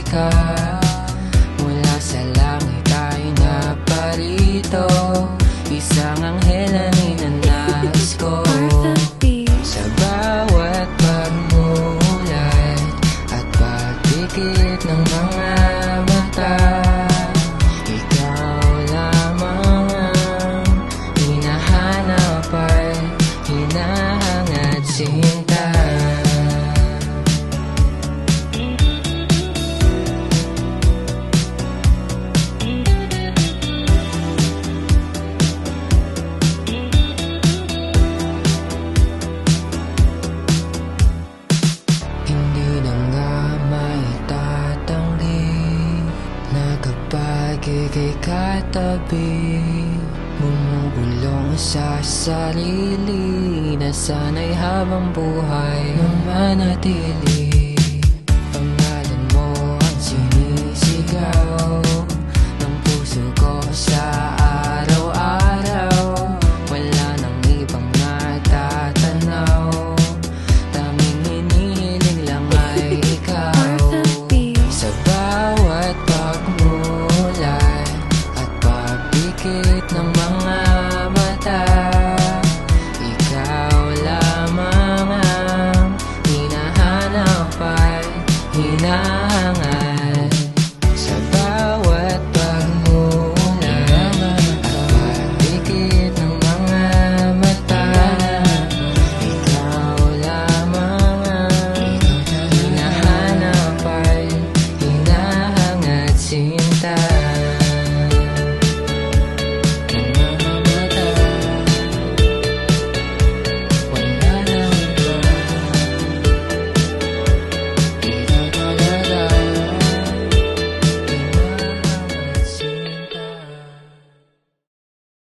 ka. Mula sa langit ay naparito, isang anghel ang inanas ko. Sa bawat pagmulat at pagdikit ng mga mata, ikaw lamang ang hinahanap ay hinahangad sinta. Hindi na nga maitatanggi na kapag ika'y katabi, bumubulong sa sarili na sana'y habang buhay manatili.